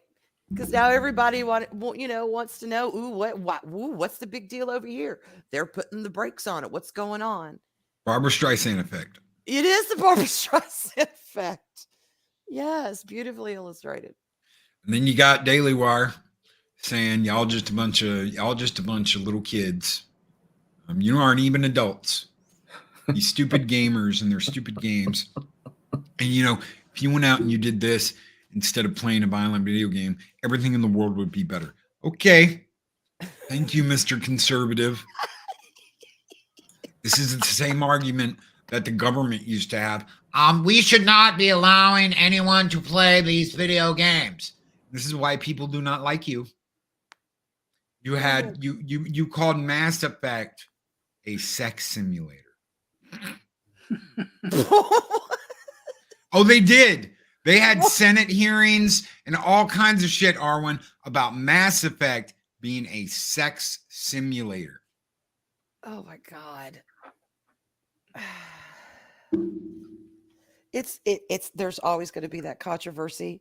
Because now everybody wants to know, what's the big deal over here? They're putting the brakes on it. What's going on? Barbara Streisand effect. It is the Barbara Streisand effect. Yes, beautifully illustrated. And then you got Daily Wire saying y'all just a bunch of little kids. You aren't even adults. These stupid gamers and their stupid games. And if you went out and you did this instead of playing a violent video game, everything in the world would be better. Okay. Thank you, Mr. Conservative. This is the same argument that the government used to have. We should not be allowing anyone to play these video games. This is why people do not like you. You had you called Mass Effect a sex simulator. Oh, they did. They had Senate hearings and all kinds of shit, Arwyn, about Mass Effect being a sex simulator. Oh my God. It's there's always going to be that controversy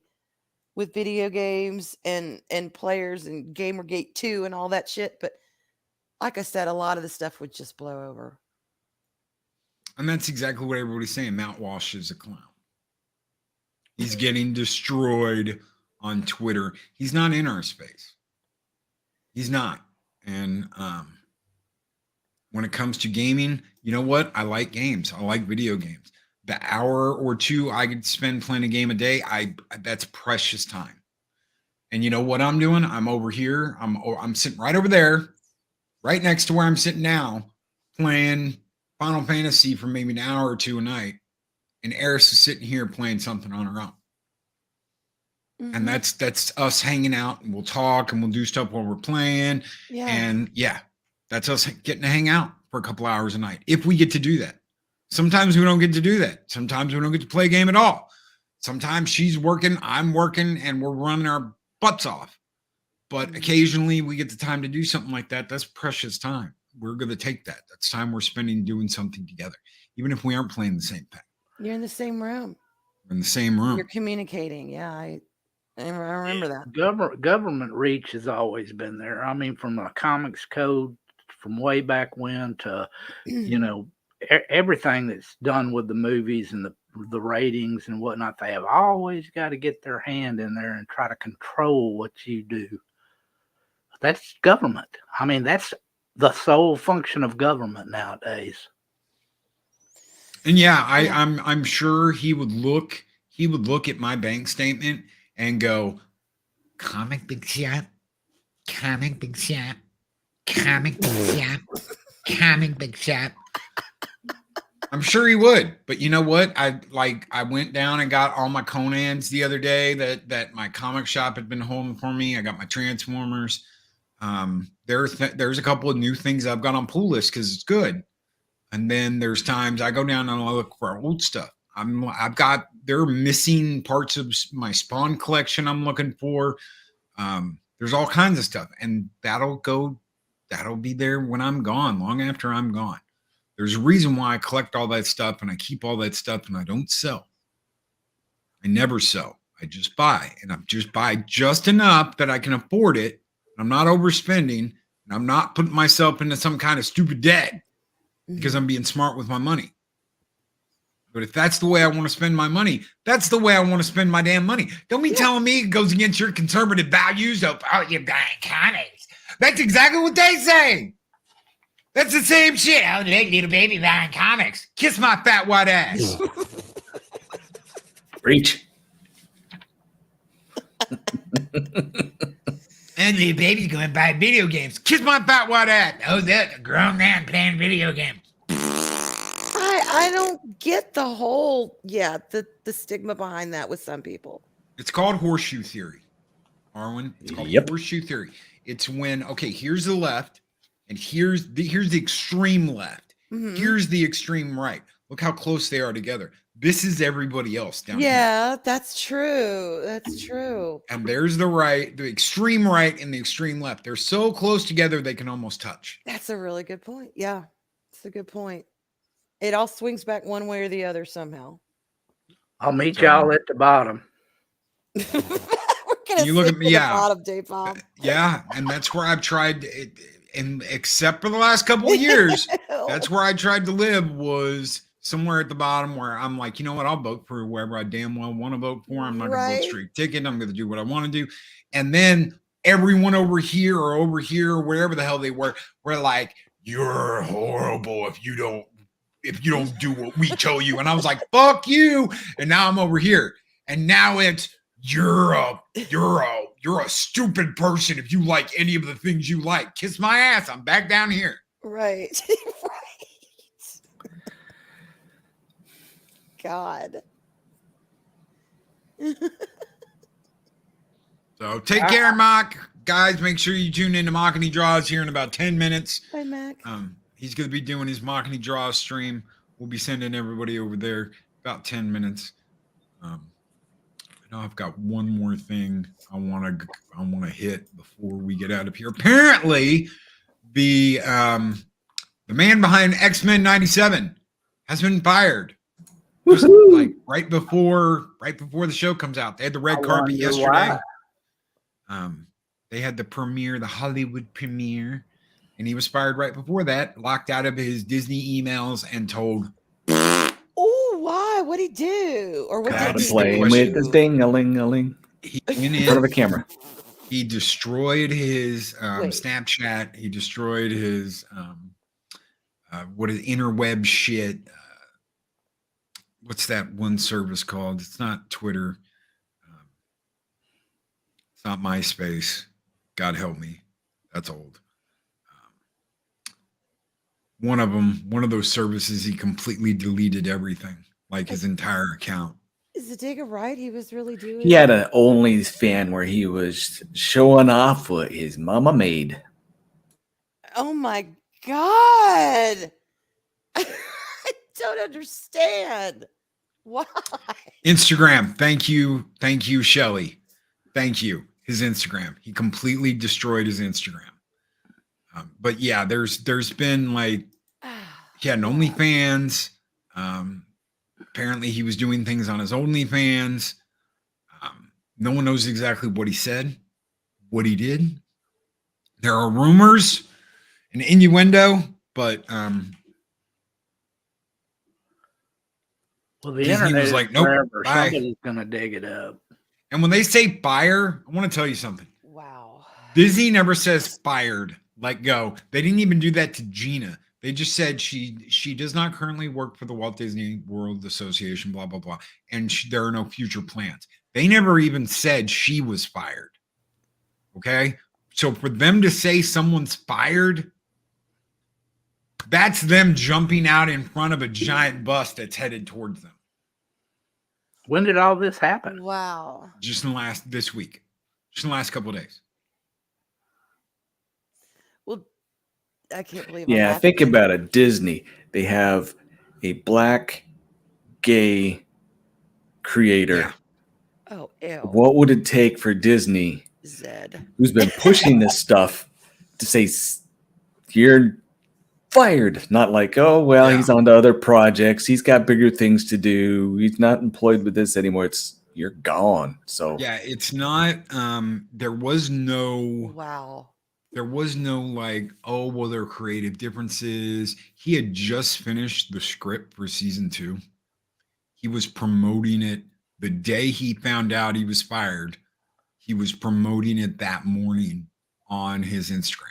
with video games and players and Gamergate 2 and all that shit. But like I said, a lot of the stuff would just blow over. And that's exactly what everybody's saying. Matt Walsh is a clown. He's getting destroyed on Twitter. He's not in our space. He's not. And when it comes to gaming, you know what? I like games. I like video games. The hour or two I could spend playing a game a day, that's precious time. And you know what I'm doing? I'm over here. I'm sitting right over there, right next to where I'm sitting now, playing Final Fantasy for maybe an hour or two a night. And Eris is sitting here playing something on her own. Mm-hmm. And that's us hanging out, and we'll talk and we'll do stuff while we're playing. Yeah. And yeah, that's us getting to hang out for a couple hours a night. If we get to do that. Sometimes we don't get to do that. Sometimes we don't get to play a game at all. Sometimes she's working, I'm working, and we're running our butts off. But occasionally we get the time to do something like that. That's precious time. We're going to take that. That's time we're spending doing something together, even if we aren't playing the same thing. You're in the same room. We're in the same room. You're communicating. Yeah, I remember that. Government reach has always been there. I mean, from a comics code from way back when to, you know, everything that's done with the movies and the ratings and whatnot, they have always got to get their hand in there and try to control what you do. That's government. I mean, that's the sole function of government nowadays. And yeah, I'm sure he would look at my bank statement and go, comic big shot, comic big shot, comic big shot, comic big shot. I'm sure he would, but you know what? I went down and got all my Conans the other day that my comic shop had been holding for me. I got my Transformers. There's a couple of new things I've got on pull list because it's good. And then there's times I go down and I look for old stuff. They're missing parts of my Spawn collection I'm looking for. There's all kinds of stuff, and that'll be there when I'm gone, long after I'm gone. There's a reason why I collect all that stuff and I keep all that stuff and I don't sell. I never sell. I just buy, and I just buy just enough that I can afford it. I'm not overspending, and I'm not putting myself into some kind of stupid debt because I'm being smart with my money. But if that's the way I want to spend my money, that's the way I want to spend my damn money. Don't be telling me it goes against your conservative values of, oh, you're buying comics. That's exactly what they say. That's the same shit. Oh, little baby buying comics. Kiss my fat white ass. Preach. And the baby's going to buy video games. Kiss my fat white ass. Oh, that's a grown man playing video games. I don't get the whole, the stigma behind that with some people. It's called horseshoe theory, Arwyn. It's called horseshoe theory. It's when, okay, here's the left, and here's the extreme left. Mm-hmm. Here's the extreme right. Look how close they are together. This is everybody else down here. Yeah, that's true. That's true. And there's the right, the extreme right and the extreme left. They're so close together they can almost touch. That's a really good point. Yeah, it's a good point. It all swings back one way or the other somehow. I'll meet y'all at the bottom. We're gonna you look at me, bottom, Dave Bob. Yeah, and that's where I've tried, and except for the last couple of years, that's where I tried to live, was somewhere at the bottom where I'm like, you know what, I'll vote for whoever I damn well want to vote for. I'm not going to vote straight ticket. I'm going to do what I want to do. And then everyone over here or wherever the hell they were like, you're horrible if you don't do what we tell you. And I was like, fuck you. And now I'm over here. And now it's, you're a stupid person if you like any of the things you like. Kiss my ass. I'm back down here. Right. God. So take care, Mock. Guys, make sure you tune into Mockany Draws here in about 10 minutes. Bye, Mac. He's going to be doing his Mockany Draws stream. We'll be sending everybody over there about 10 minutes. I know I've got one more thing I want to hit before we get out of here. Apparently, the man behind X-Men 97 has been fired. Just like right before the show comes out. They had the red carpet yesterday. They had the premiere, the Hollywood premiere, and he was fired right before that, locked out of his Disney emails and told. Oh, why? What'd he do? Or what did he playing do? with the ding-a-ling-a-ling He went in front of a camera. He destroyed his Snapchat. He destroyed his what is interweb shit. What's that one service called? It's not Twitter. It's not MySpace. God help me. That's old. One of those services, he completely deleted everything, like his entire account. Is it Digger right? He was really doing. He had an OnlyFans where he was showing off what his mama made. Oh my God! I don't understand. Why? Instagram. Thank you, Shelly. Thank you. His Instagram. He completely destroyed his Instagram. But yeah, there's been like he had an OnlyFans. Apparently he was doing things on his OnlyFans. No one knows exactly what he said, what he did. There are rumors and innuendo, but well, the Disney internet was is like, nope, forever. bye. Somebody's gonna dig it up. And when they say fire, I want to tell you something. Wow. Disney never says fired, like go. They didn't even do that to Gina. They just said she does not currently work for the Walt Disney World Association, blah, blah, blah. And there are no future plans. They never even said she was fired. Okay? So for them to say someone's fired, that's them jumping out in front of a giant bus that's headed towards them. When did all this happen? Wow. Just in this week. Just in the last couple of days. Well, I can't believe. Yeah, think about it. Disney. They have a black gay creator. Yeah. Oh, ew. What would it take for Disney, Zed, who's been pushing this stuff, to say you're fired? Not like, oh, well, he's on to other projects. He's got bigger things to do. He's not employed with this anymore. It's you're gone. So yeah, it's not. There was no. Wow. There was no like, oh, well, there are creative differences. He had just finished the script for season 2. He was promoting it the day he found out he was fired. He was promoting it that morning on his Instagram.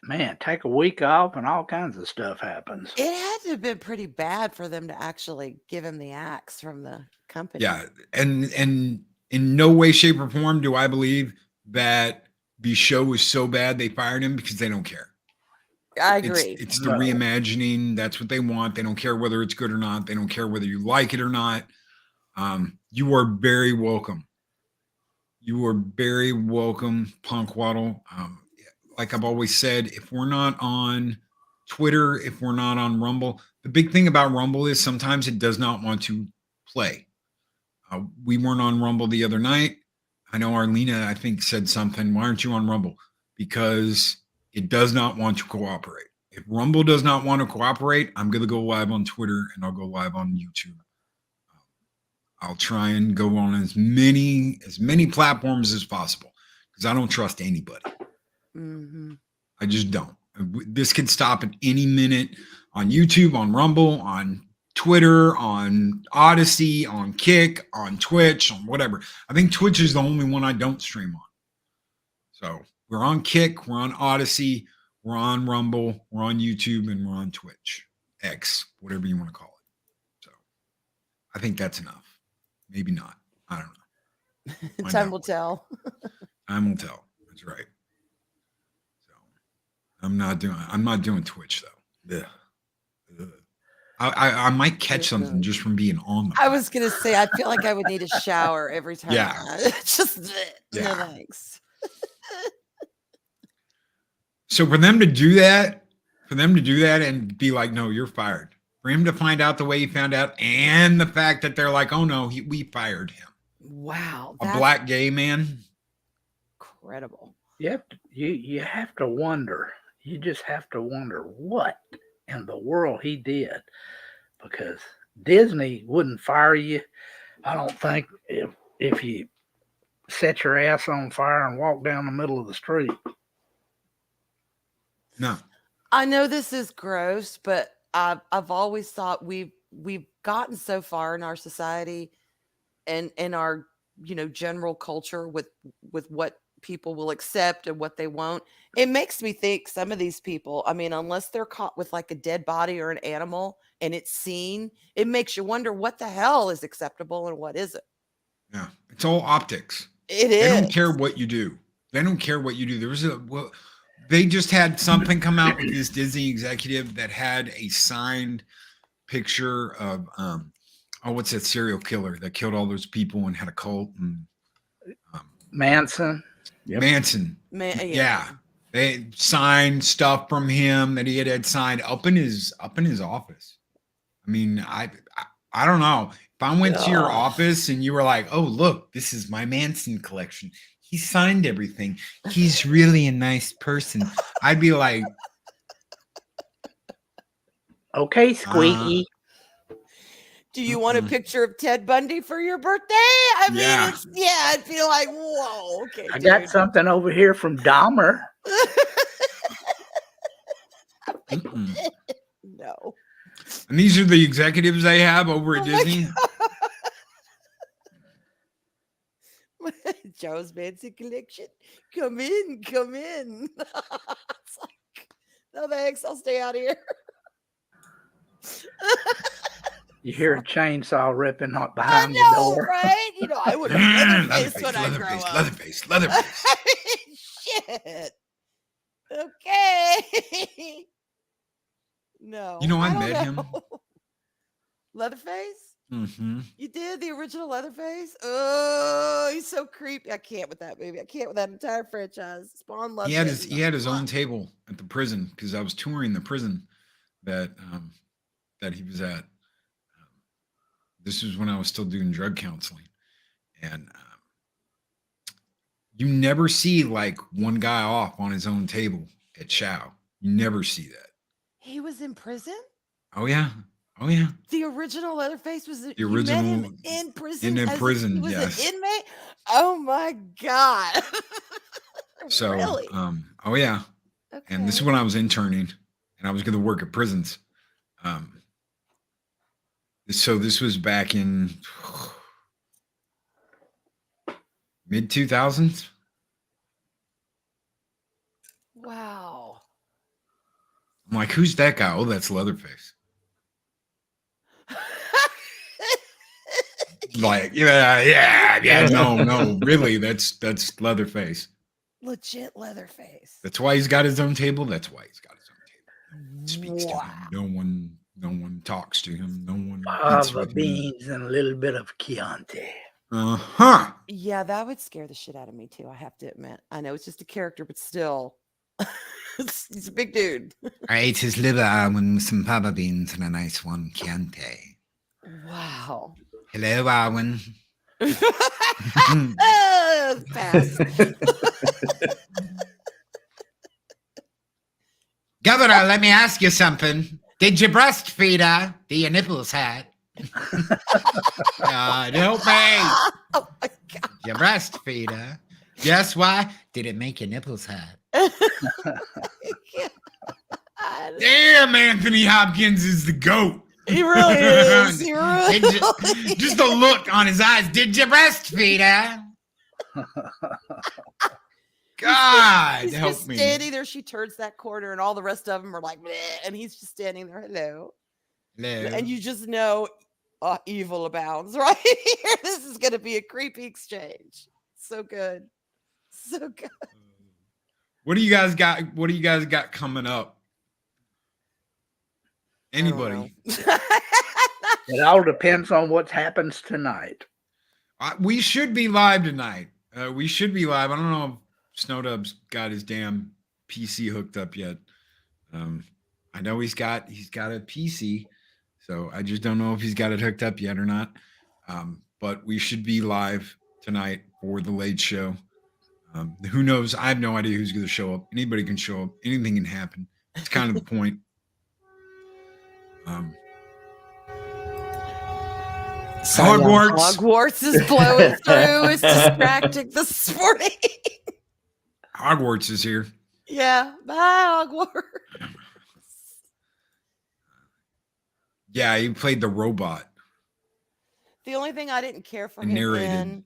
Man, take a week off and all kinds of stuff happens. It had to have been pretty bad for them to actually give him the axe from the company. Yeah, and in no way, shape, or form do I believe that the show was so bad they fired him, because they don't care. I agree. It's the reimagining. That's what they want. They don't care whether it's good or not. They don't care whether you like it or not. You are very welcome. You are very welcome, Punk Waddle. Like I've always said, if we're not on Twitter, if we're not on Rumble, the big thing about Rumble is sometimes it does not want to play. We weren't on Rumble the other night. I know Arlena, I think, said something. Why aren't you on Rumble? Because it does not want to cooperate. If Rumble does not want to cooperate, I'm going to go live on Twitter and I'll go live on YouTube. I'll try and go on as many platforms as possible, because I don't trust anybody. Mm-hmm. I just don't. This could stop at any minute on YouTube, on Rumble, on Twitter, on Odyssey, on Kick, on Twitch, on whatever. I think Twitch is the only one I don't stream on. So we're on Kick, we're on Odyssey, we're on Rumble, we're on YouTube, and we're on Twitch, X, whatever you want to call it. So I think that's enough. Maybe not. I don't know. Time will tell. Time will tell. That's right. So I'm not doing Twitch though. Ugh. I might catch something just from being on the I was gonna say, I feel like I would need a shower every time. Yeah. Just Yeah. no thanks. So for them to do that and be like, no, you're fired. For him to find out the way he found out, and the fact that they're like, oh no, we fired him. Wow, A black gay man. Incredible. You have to wonder. You just have to wonder what in the world he did, because Disney wouldn't fire you. I don't think if you set your ass on fire and walk down the middle of the street. No. I know this is gross, but I've always thought we've gotten so far in our society and in our general culture with what people will accept and what they won't. It makes me think some of these people, I mean, unless they're caught with like a dead body or an animal and it's seen, it makes you wonder what the hell is acceptable and what isn't. Yeah, it's all optics. They don't care what you do. They don't care what you do. There was they just had something come out with this Disney executive that had a signed picture of what's that serial killer that killed all those people and had a cult? And, Manson. Yep. Manson. Yeah. They signed stuff from him that he had signed up in his office. I mean, I don't know. If I went to your office and you were like, oh, look, this is my Manson collection. He signed everything. He's really a nice person. I'd be like, okay, Squeaky. Do you want a picture of Ted Bundy for your birthday? I mean, I'd be like, whoa, okay. I got something over here from Dahmer. No. And these are the executives they have over at Disney. Joe's Manson collection. Come in. It's like, no thanks, I'll stay out here. You hear a chainsaw ripping up behind the door. Right? I would have Leatherface when I grow up. Leatherface. Shit. Okay. No. I met him. Leatherface? Mm-hmm. You did the original Leatherface? Oh, he's so creepy. I can't with that movie. I can't with that entire franchise. Spawn loves He had his own table at the prison because I was touring the prison that he was at. This was when I was still doing drug counseling, and you never see like one guy off on his own table at Chow. You never see that. He was in prison? Oh yeah. The original Leatherface was the original you met him in prison. In prison, he was yes. an inmate. Oh my god! So, really? Oh yeah. Okay. And this is when I was interning, and I was going to work at prisons. So this was back in mid 2000s. Wow. I'm like, who's that guy? Oh, that's Leatherface. Like, yeah. No, really, that's Leatherface. Legit Leatherface. That's why he's got his own table. Speaks to him. No one talks to him. No one. Fava beans and a little bit of Chianti. Yeah, that would scare the shit out of me too. I have to admit. I know it's just a character, but still, he's a big dude. I ate his liver with some fava beans and a nice one Chianti. Wow. Hello, Arwyn. Pass. Governor, let me ask you something. Did you breastfeed her? Do your nipples hurt? God, help me. Oh my God. You breastfeed her. Guess why? Did it make your nipples hurt? Damn, Anthony Hopkins is the GOAT. He really is. Just the look on his eyes. Did you breastfeed her? God, he's help just me. Standing there, she turns that corner, and all the rest of them are like, bleh, and he's just standing there. Hello. And you just know evil abounds right here. This is going to be a creepy exchange. So good. What do you guys got? What do you guys got coming up? Anybody. It all depends on what happens tonight. We should be live tonight. We should be live. I don't know if Snowdub's got his damn PC hooked up yet. I know he's got a PC, so I just don't know if he's got it hooked up yet or not. But we should be live tonight for the late show. Who knows? I have no idea who's going to show up. Anybody can show up. Anything can happen. It's kind of the point. Hogwarts is blowing through. It's distracting this morning. Hogwarts is here. Yeah. Bye, Hogwarts. Yeah, he played the robot. The only thing I didn't care for And him narrated.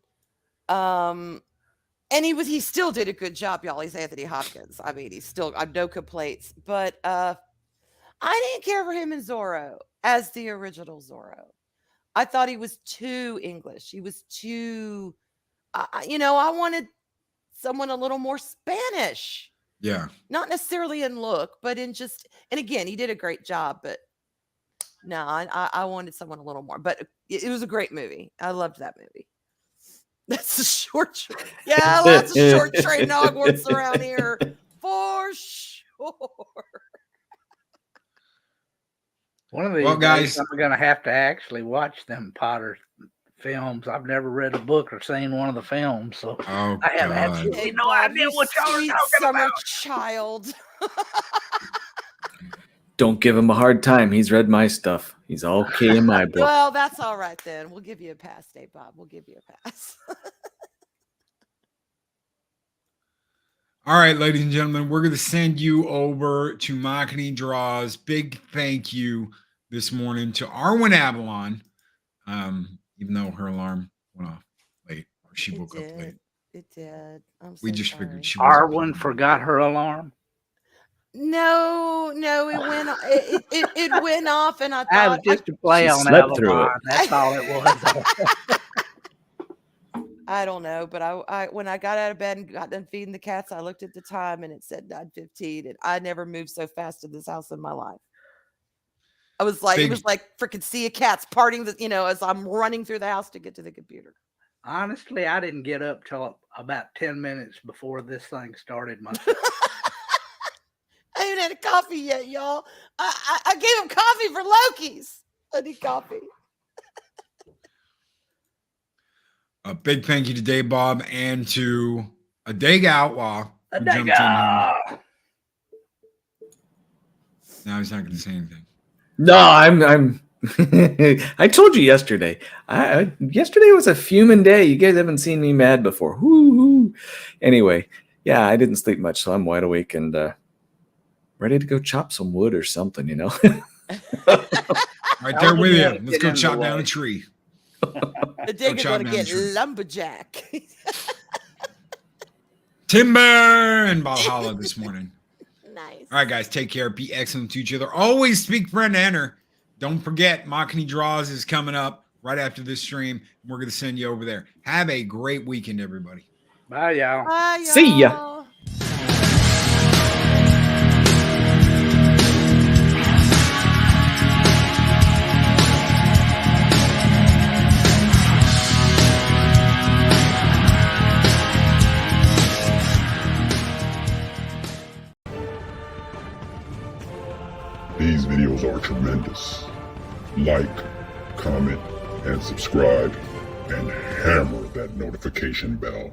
and he still did a good job, y'all. He's Anthony Hopkins. I mean, I've no complaints, but I didn't care for him in Zorro as the original Zorro. I thought he was too English. He was too, I wanted someone a little more Spanish. Yeah. Not necessarily in look, but in just, and again, he did a great job, but no, I wanted someone a little more, but it was a great movie. I loved that movie. That's a short train. Yeah, lots of short train Hogwarts around here for sure. One of these guys, days, I'm going to have to actually watch them Potter films. I've never read a book or seen one of the films, so I have absolutely no idea what y'all are talking summer about. Child. Don't give him a hard time. He's read my stuff. He's all okay in my book. Well, that's all right then. We'll give you a pass, Dave Bob. We'll give you a pass. All right, ladies and gentlemen, we're going to send you over to Marketing Draws. Big thank you this morning to Arwyn Avalon, even though her alarm went off late, or she woke up late. It did. We just figured she was. Arwyn forgot her alarm. No, it went. It went off, and I thought I was just a play on slept through Avalon. it. That's all it was. I don't know, but I when I got out of bed and got done feeding the cats, I looked at the time and it said 9:15, and I never moved so fast in this house in my life. I was like, it was like freaking sea of cats parting as I'm running through the house to get to the computer. Honestly, I didn't get up till about 10 minutes before this thing started myself. I haven't had a coffee yet, y'all. I gave him coffee for Loki's. I need coffee. A big thank you to Dave Bob and to a Dag Outlaw. A Dagger. Now he's not going to say anything. No, I'm I told you yesterday. Yesterday was a fuming day. You guys haven't seen me mad before. Woo-hoo. Anyway, yeah, I didn't sleep much, so I'm wide awake and ready to go chop some wood or something, Right there with you. Let's go chop down a tree. The digger's going to get lumberjack. Timber and Valhalla this morning. Nice. All right, guys, take care. Be excellent to each other. Always speak friend to enter. Don't forget, Machini Draws is coming up right after this stream. We're going to send you over there. Have a great weekend, everybody. Bye, y'all. Bye, y'all. See ya. These videos are tremendous. Like, comment, and subscribe, and hammer that notification bell.